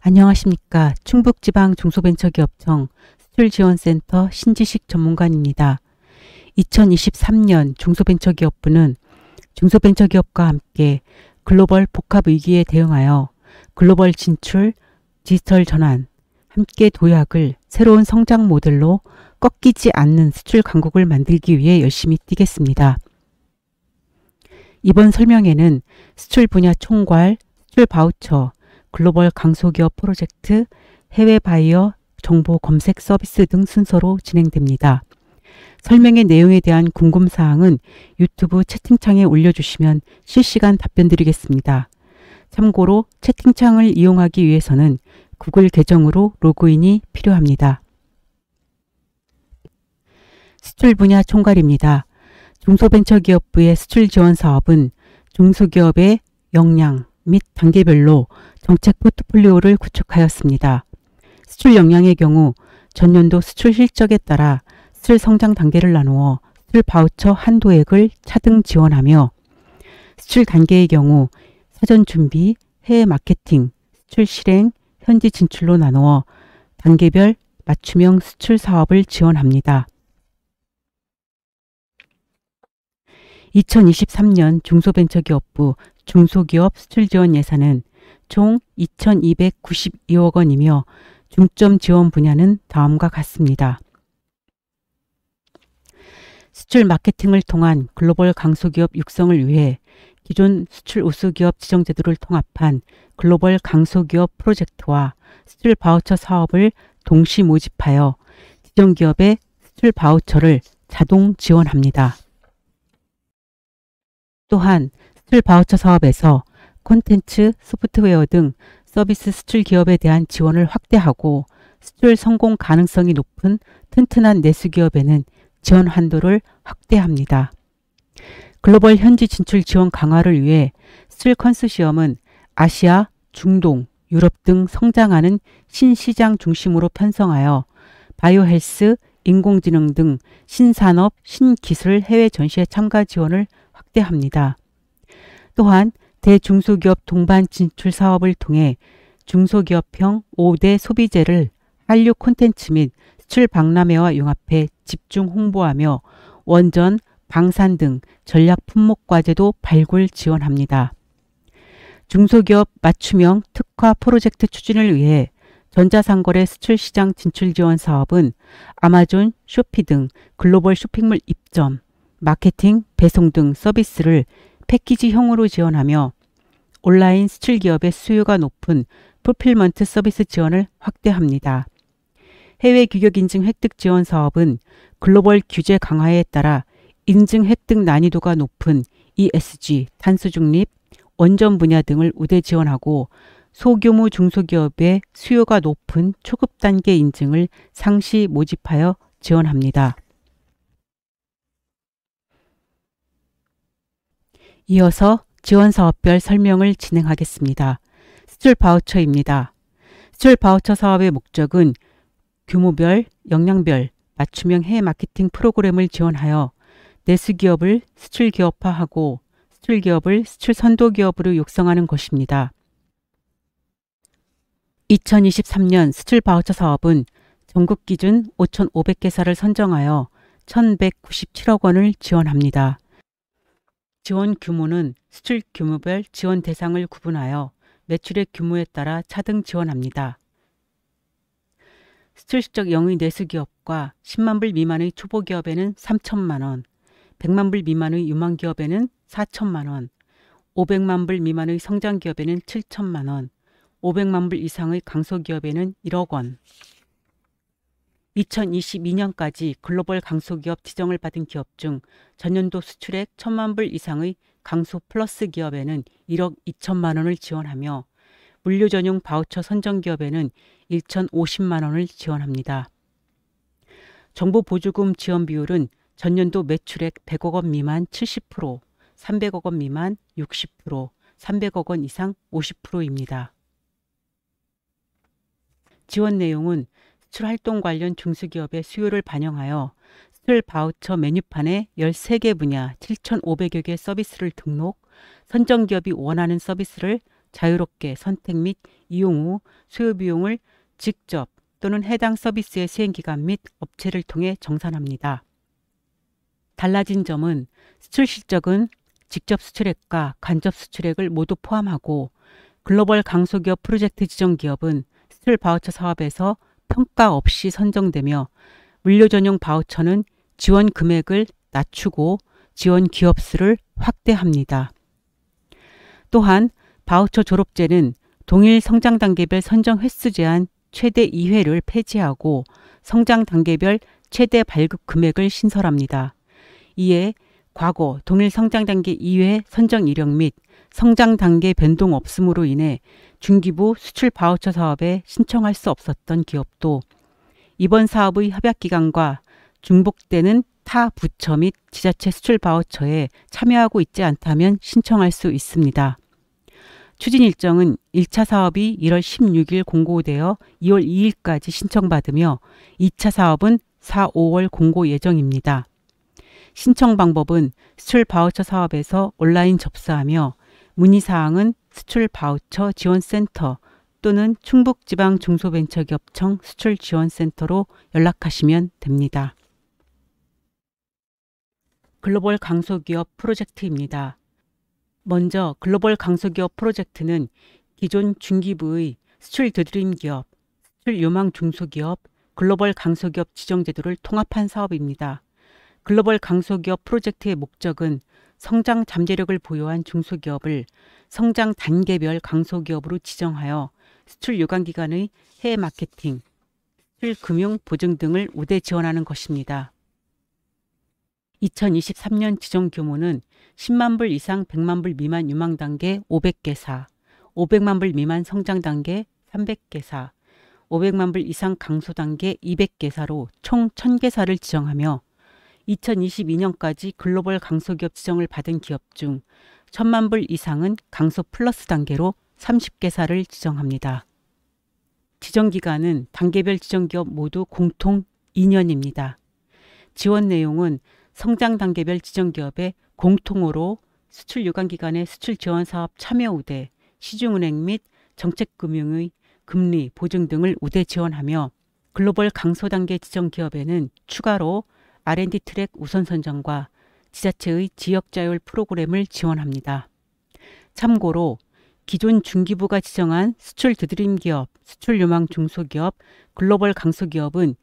안녕하십니까. 충북지방 중소벤처기업청 수출지원센터 신지식 전문가입니다. 2023년 중소벤처기업부는 중소벤처기업과 함께 글로벌 복합위기에 대응하여 글로벌 진출, 디지털 전환, 함께 도약을 새로운 성장 모델로 꺾이지 않는 수출 강국을 만들기 위해 열심히 뛰겠습니다. 이번 설명에는 수출 분야 총괄, 수출 바우처, 글로벌 강소기업 프로젝트, 해외 바이어 정보 검색 서비스 등 순서로 진행됩니다. 설명의 내용에 대한 궁금사항은 유튜브 채팅창에 올려주시면 실시간 답변 드리겠습니다. 참고로 채팅창을 이용하기 위해서는 구글 계정으로 로그인이 필요합니다. 수출 분야 총괄입니다. 중소벤처기업부의 수출 지원 사업은 중소기업의 역량 및 단계별로 정책 포트폴리오를 구축하였습니다. 수출 역량의 경우 전년도 수출 실적에 따라 수출 성장 단계를 나누어 수출 바우처 한도액을 차등 지원하며, 수출 단계의 경우 사전 준비, 해외 마케팅, 수출 실행, 현지 진출로 나누어 단계별 맞춤형 수출 사업을 지원합니다. 2023년 중소벤처기업부 중소기업 수출 지원 예산은 총 2,292억 원이며 중점 지원 분야는 다음과 같습니다. 수출 마케팅을 통한 글로벌 강소기업 육성을 위해 기존 수출 우수기업 지정제도를 통합한 글로벌 강소기업 프로젝트와 수출 바우처 사업을 동시 모집하여 지정기업의 수출 바우처를 자동 지원합니다. 또한 수출 바우처 사업에서 콘텐츠, 소프트웨어 등 서비스 수출 기업에 대한 지원을 확대하고, 수출 성공 가능성이 높은 튼튼한 내수 기업에는 지원 한도를 확대합니다. 글로벌 현지 진출 지원 강화를 위해 수출 컨소시엄은 아시아, 중동, 유럽 등 성장하는 신시장 중심으로 편성하여 바이오 헬스, 인공지능 등 신산업, 신기술 해외 전시회 참가 지원을 확대합니다. 또한 대중소기업 동반 진출 사업을 통해 중소기업형 5대 소비재를 한류 콘텐츠 및 수출 박람회와 융합해 집중 홍보하며 원전, 방산 등 전략 품목 과제도 발굴 지원합니다. 중소기업 맞춤형 특화 프로젝트 추진을 위해 전자상거래 수출 시장 진출 지원 사업은 아마존, 쇼피 등 글로벌 쇼핑몰 입점, 마케팅, 배송 등 서비스를 패키지형으로 지원하며 온라인 수출 기업의 수요가 높은 풀필먼트 서비스 지원을 확대합니다. 해외 규격 인증 획득 지원 사업은 글로벌 규제 강화에 따라 인증 획득 난이도가 높은 ESG, 탄소 중립, 원전 분야 등을 우대 지원하고, 소규모 중소기업의 수요가 높은 초급 단계 인증을 상시 모집하여 지원합니다. 이어서 지원 사업별 설명을 진행하겠습니다. 수출 바우처입니다. 수출 바우처 사업의 목적은 규모별, 역량별 맞춤형 해외 마케팅 프로그램을 지원하여 내수 기업을 수출 기업화하고 수출 기업을 수출 선도 기업으로 육성하는 것입니다. 2023년 수출 바우처 사업은 전국 기준 5,500개사를 선정하여 1,197억 원을 지원합니다. 지원 규모는 수출 규모별 지원 대상을 구분하여 매출액 규모에 따라 차등 지원합니다. 수출 실적 영의 내수 기업과 10만 불 미만의 초보 기업에는 3천만 원, 100만 불 미만의 유망 기업에는 4천만 원, 500만 불 미만의 성장 기업에는 7천만 원, 500만 불 이상의 강소 기업에는 1억 원. 2022년까지 글로벌 강소기업 지정을 받은 기업 중 전년도 수출액 1,000만 불 이상의 강소 플러스 기업에는 1억 2천만 원을 지원하며, 물류 전용 바우처 선정 기업에는 1,050만 원을 지원합니다. 정보 보조금 지원 비율은 전년도 매출액 100억 원 미만 70%, 300억 원 미만 60%, 300억 원 이상 50%입니다. 지원 내용은 수출 활동 관련 중소기업의 수요를 반영하여 수출 바우처 메뉴판에 13개 분야 7,500여 개 서비스를 등록, 선정기업이 원하는 서비스를 자유롭게 선택 및 이용 후 소요 비용을 직접 또는 해당 서비스의 수행기관 및 업체를 통해 정산합니다. 달라진 점은 수출 실적은 직접 수출액과 간접 수출액을 모두 포함하고 글로벌 강소기업 프로젝트 지정기업은 수출 바우처 사업에서 평가 없이 선정되며 물류 전용 바우처는 지원 금액을 낮추고 지원 기업 수를 확대합니다. 또한 바우처 졸업제는 동일 성장 단계별 선정 횟수 제한 최대 2회를 폐지하고 성장 단계별 최대 발급 금액을 신설합니다. 이에 과거 동일 성장 단계 2회 선정 이력 및 성장 단계 변동 없음으로 인해 중기부 수출 바우처 사업에 신청할 수 없었던 기업도 이번 사업의 협약기관과 중복되는 타 부처 및 지자체 수출 바우처에 참여하고 있지 않다면 신청할 수 있습니다. 추진 일정은 1차 사업이 1월 16일 공고되어 2월 2일까지 신청받으며 2차 사업은 4, 5월 공고 예정입니다. 신청 방법은 수출 바우처 사업에서 온라인 접수하며 문의사항은 수출 바우처 지원센터 또는 충북지방중소벤처기업청 수출지원센터로 연락하시면 됩니다. 글로벌 강소기업 프로젝트입니다. 먼저 글로벌 강소기업 프로젝트는 기존 중기부의 수출 되드림 기업, 수출 요망 중소기업, 글로벌 강소기업 지정제도를 통합한 사업입니다. 글로벌 강소기업 프로젝트의 목적은 성장 잠재력을 보유한 중소기업을 성장 단계별 강소기업으로 지정하여 수출 요강기관의 해외 마케팅, 수출 금융 보증 등을 우대 지원하는 것입니다. 2023년 지정 규모는 10만 불 이상 100만 불 미만 유망 단계 500개사, 500만 불 미만 성장 단계 300개사, 500만 불 이상 강소 단계 200개사로 총 1000개사를 지정하며 2022년까지 글로벌 강소기업 지정을 받은 기업 중 1000만 불 이상은 강소 플러스 단계로 30개사를 지정합니다. 지정기간은 단계별 지정기업 모두 공통 2년입니다. 지원 내용은 성장 단계별 지정기업의 공통으로 수출 요강기관의 수출 지원 사업 참여 우대, 시중은행 및 정책금융의 금리, 보증 등을 우대 지원하며 글로벌 강소 단계 지정기업에는 추가로 R&D 트랙 우선 선정과 지자체의 지역자율 프로그램을 지원합니다. 참고로 기존 중기부가 지정한 수출 되드림 기업, 수출 요망 중소기업, 글로벌 강소기업은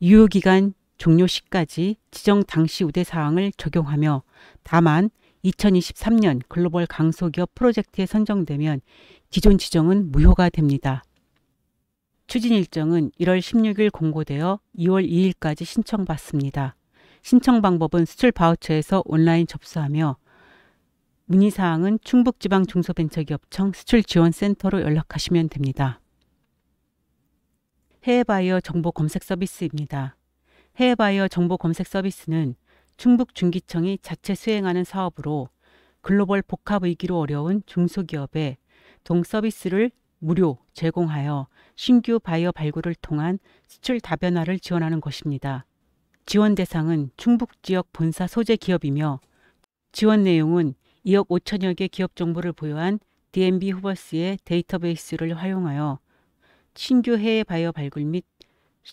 유효기간 종료 시까지 지정 당시 우대 사항을 적용하며 다만 2023년 글로벌 강소기업 프로젝트에 선정되면 기존 지정은 무효가 됩니다. 추진 일정은 1월 16일 공고되어 2월 2일까지 신청받습니다. 신청 방법은 수출 바우처에서 온라인 접수하며 문의사항은 충북지방중소벤처기업청 수출지원센터로 연락하시면 됩니다. 해외바이어 정보 검색 서비스입니다. 해외바이어 정보 검색 서비스는 충북중기청이 자체 수행하는 사업으로 글로벌 복합의기로 어려운 중소기업에 동 서비스를 무료 제공하여 신규 바이어 발굴을 통한 수출 다변화를 지원하는 것입니다. 지원 대상은 충북지역 본사 소재 기업이며 지원 내용은 2억 5천여 개 기업 정보를 보유한 D&B 후버스의 데이터베이스를 활용하여 신규 해외 바이어 발굴 및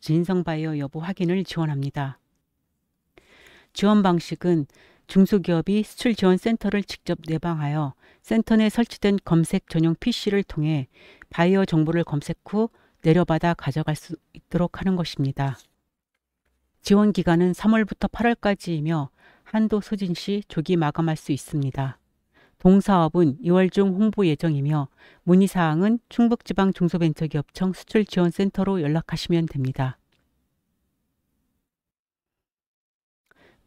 진성 바이어 여부 확인을 지원합니다. 지원 방식은 중소기업이 수출 지원 센터를 직접 내방하여 센터 내 설치된 검색 전용 PC를 통해 바이어 정보를 검색 후 내려받아 가져갈 수 있도록 하는 것입니다. 지원 기간은 3월부터 8월까지이며 한도 소진 시 조기 마감할 수 있습니다. 동사업은 2월 중 홍보 예정이며 문의사항은 충북지방중소벤처기업청 수출지원센터로 연락하시면 됩니다.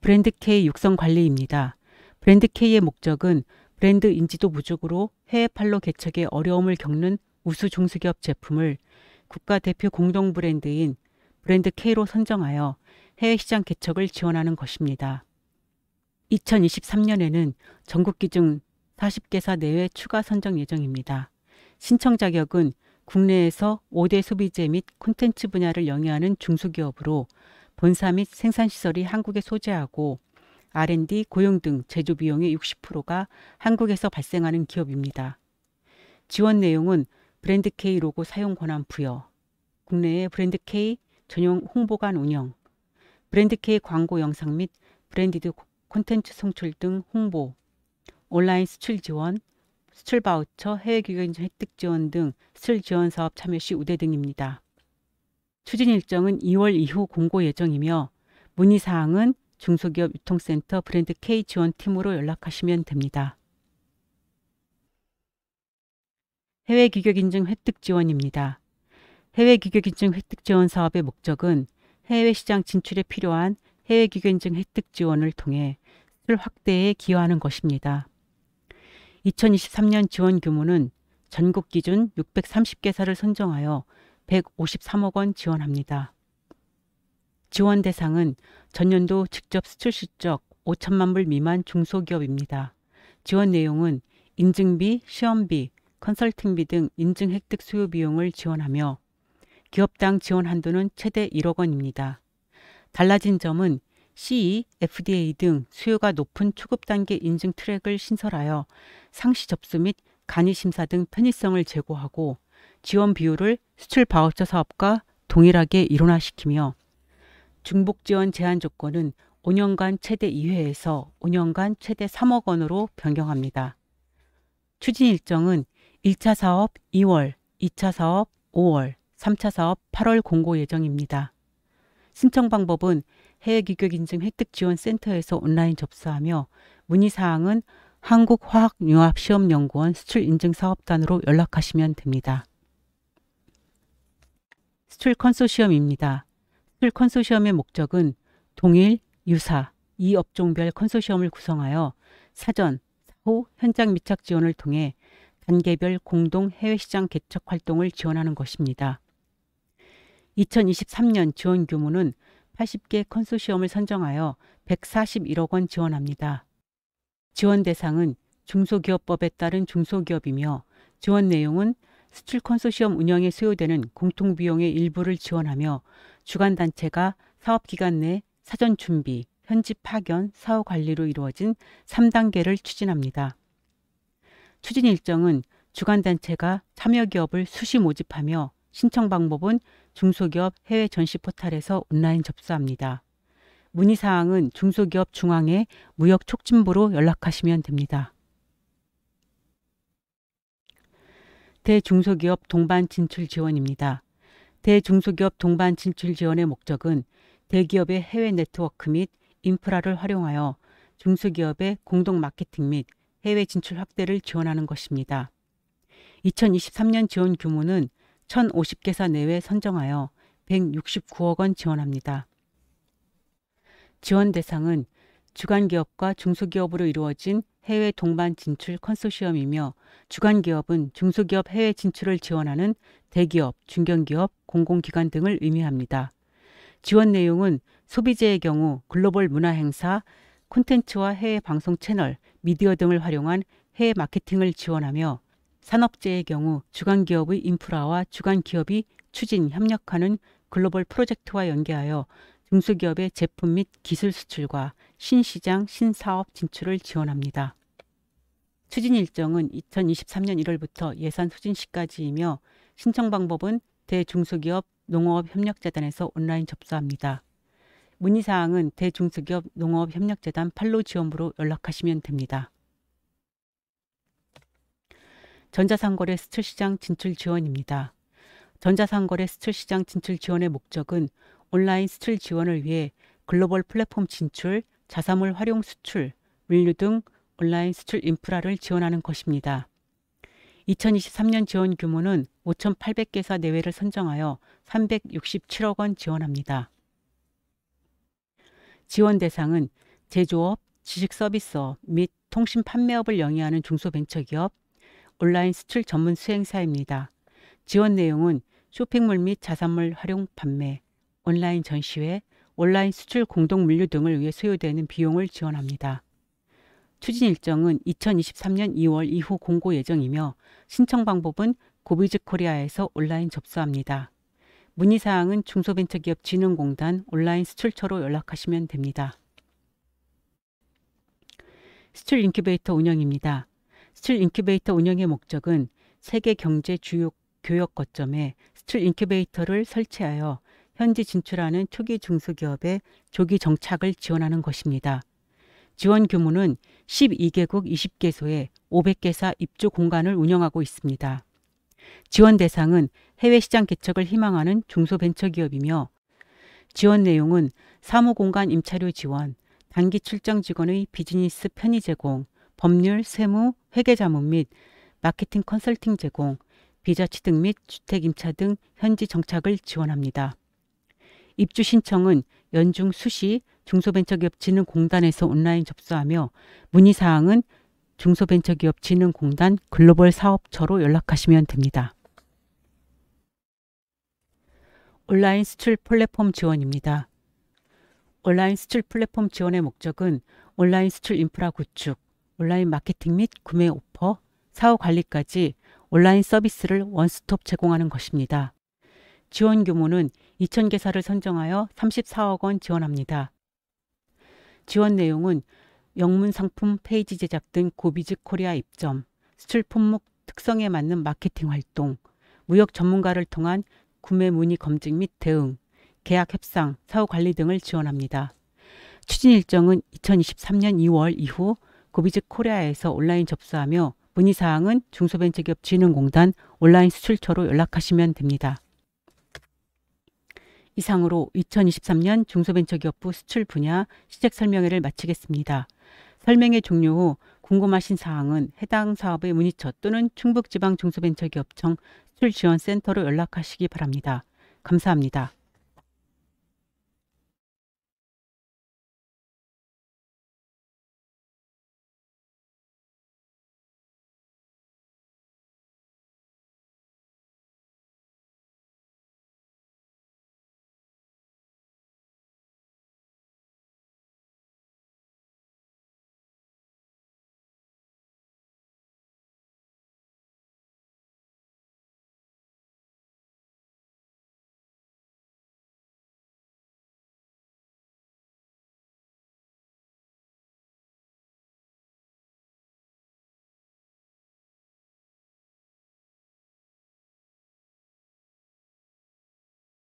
브랜드 K 육성 관리입니다. 브랜드 K의 목적은 브랜드 인지도 부족으로 해외판로 개척에 어려움을 겪는 우수 중소기업 제품을 국가대표 공동 브랜드인 브랜드 K로 선정하여 해외 시장 개척을 지원하는 것입니다. 2023년에는 전국 기준 40개사 내외 추가 선정 예정입니다. 신청 자격은 국내에서 5대 소비재 및 콘텐츠 분야를 영위하는 중소기업으로 본사 및 생산시설이 한국에 소재하고 R&D, 고용 등 제조 비용의 60%가 한국에서 발생하는 기업입니다. 지원 내용은 브랜드 K 로고 사용 권한 부여, 국내에 브랜드 K 전용 홍보관 운영, 브랜드 K 광고 영상 및 브랜디드 콘텐츠 송출 등 홍보, 온라인 수출 지원, 수출 바우처, 해외 기획인증 획득 지원 등 수출 지원 사업 참여 시 우대 등입니다. 추진 일정은 2월 이후 공고 예정이며 문의사항은 중소기업 유통센터 브랜드 K 지원팀으로 연락하시면 됩니다. 해외 기획인증 획득 지원입니다. 해외 기획인증 획득 지원 사업의 목적은 해외 시장 진출에 필요한 해외 기획인증 획득 지원을 통해 수출 확대에 기여하는 것입니다. 2023년 지원 규모는 전국 기준 630개사를 선정하여 153억 원 지원합니다. 지원 대상은 전년도 직접 수출 실적 5천만 불 미만 중소기업입니다. 지원 내용은 인증비, 시험비, 컨설팅비 등 인증 획득 수요 비용을 지원하며 기업당 지원 한도는 최대 1억 원입니다. 달라진 점은 CE, FDA 등 수요가 높은 초급 단계 인증 트랙을 신설하여 상시 접수 및 간이 심사 등 편의성을 제고하고 지원 비율을 수출 바우처 사업과 동일하게 일원화시키며 중복 지원 제한 조건은 5년간 최대 2회에서 5년간 최대 3억 원으로 변경합니다. 추진 일정은 1차 사업 2월, 2차 사업 5월, 3차 사업 8월 공고 예정입니다. 신청 방법은 해외기획인증 획득지원센터에서 온라인 접수하며 문의사항은 한국화학융합시험연구원 수출인증사업단으로 연락하시면 됩니다. 수출 컨소시엄입니다. 수출 컨소시엄의 목적은 동일, 유사, 이 업종별 컨소시엄을 구성하여 사전, 사후, 현장 밀착 지원을 통해 단계별 공동 해외시장 개척 활동을 지원하는 것입니다. 2023년 지원 규모는 80개 컨소시엄을 선정하여 141억 원 지원합니다. 지원 대상은 중소기업법에 따른 중소기업이며 지원 내용은 수출 컨소시엄 운영에 소요되는 공통비용의 일부를 지원하며 주관단체가 사업기간 내 사전 준비, 현지 파견, 사후 관리로 이루어진 3단계를 추진합니다. 추진 일정은 주관단체가 참여기업을 수시 모집하며 신청 방법은 중소기업 해외 전시 포탈에서 온라인 접수합니다. 문의사항은 중소기업 중앙회 무역촉진부로 연락하시면 됩니다. 대중소기업 동반 진출 지원입니다. 대중소기업 동반 진출 지원의 목적은 대기업의 해외 네트워크 및 인프라를 활용하여 중소기업의 공동 마케팅 및 해외 진출 확대를 지원하는 것입니다. 2023년 지원 규모는 1,050개사 내외 선정하여 169억 원 지원합니다. 지원 대상은 주관기업과 중소기업으로 이루어진 해외 동반 진출 컨소시엄이며 주관기업은 중소기업 해외 진출을 지원하는 대기업, 중견기업, 공공기관 등을 의미합니다. 지원 내용은 소비재의 경우 글로벌 문화행사, 콘텐츠와 해외 방송 채널, 미디어 등을 활용한 해외 마케팅을 지원하며 산업재의 경우 주관기업의 인프라와 주관기업이 추진, 협력하는 글로벌 프로젝트와 연계하여 중소기업의 제품 및 기술 수출과 신시장, 신사업 진출을 지원합니다. 추진 일정은 2023년 1월부터 예산 소진 시까지이며 신청 방법은 대중소기업 농업협력재단에서 온라인 접수합니다. 문의사항은 대중소기업 농업협력재단 판로 지원부로 연락하시면 됩니다. 전자상거래 수출시장 진출 지원입니다. 전자상거래 수출시장 진출 지원의 목적은 온라인 수출 지원을 위해 글로벌 플랫폼 진출, 자사몰 활용 수출, 물류 등 온라인 수출 인프라를 지원하는 것입니다. 2023년 지원 규모는 5,800개사 내외를 선정하여 367억 원 지원합니다. 지원 대상은 제조업, 지식서비스업 및 통신 판매업을 영위하는 중소벤처기업, 온라인 수출 전문 수행사입니다. 지원 내용은 쇼핑몰 및 자산물 활용 판매, 온라인 전시회, 온라인 수출 공동 물류 등을 위해 소요되는 비용을 지원합니다. 추진 일정은 2023년 2월 이후 공고 예정이며 신청 방법은 고비즈 코리아에서 온라인 접수합니다. 문의사항은 중소벤처기업진흥공단 온라인 수출처로 연락하시면 됩니다. 수출 인큐베이터 운영입니다. 수출 인큐베이터 운영의 목적은 세계 경제 주요 교역 거점에 수출 인큐베이터를 설치하여 현지 진출하는 초기 중소기업의 조기 정착을 지원하는 것입니다. 지원 규모는 12개국 20개소에 500개사 입주 공간을 운영하고 있습니다. 지원 대상은 해외 시장 개척을 희망하는 중소벤처기업이며 지원 내용은 사무공간 임차료 지원, 단기 출장 직원의 비즈니스 편의 제공, 법률, 세무, 회계자문 및 마케팅 컨설팅 제공, 비자 취득 및 주택 임차 등 현지 정착을 지원합니다. 입주 신청은 연중 수시 중소벤처기업진흥공단에서 온라인 접수하며 문의사항은 중소벤처기업진흥공단 글로벌 사업처로 연락하시면 됩니다. 온라인 수출 플랫폼 지원입니다. 온라인 수출 플랫폼 지원의 목적은 온라인 수출 인프라 구축, 온라인 마케팅 및 구매 오퍼, 사후 관리까지 온라인 서비스를 원스톱 제공하는 것입니다. 지원 규모는 2,000개사를 선정하여 34억 원 지원합니다. 지원 내용은 영문 상품 페이지 제작 등 고비즈 코리아 입점, 수출 품목 특성에 맞는 마케팅 활동, 무역 전문가를 통한 구매 문의 검증 및 대응, 계약 협상, 사후 관리 등을 지원합니다. 추진 일정은 2023년 2월 이후 고비즈 코리아에서 온라인 접수하며 문의사항은 중소벤처기업진흥공단 온라인 수출처로 연락하시면 됩니다. 이상으로 2023년 중소벤처기업부 수출 분야 시책 설명회를 마치겠습니다. 설명회 종료 후 궁금하신 사항은 해당 사업의 문의처 또는 충북지방중소벤처기업청 수출지원센터로 연락하시기 바랍니다. 감사합니다.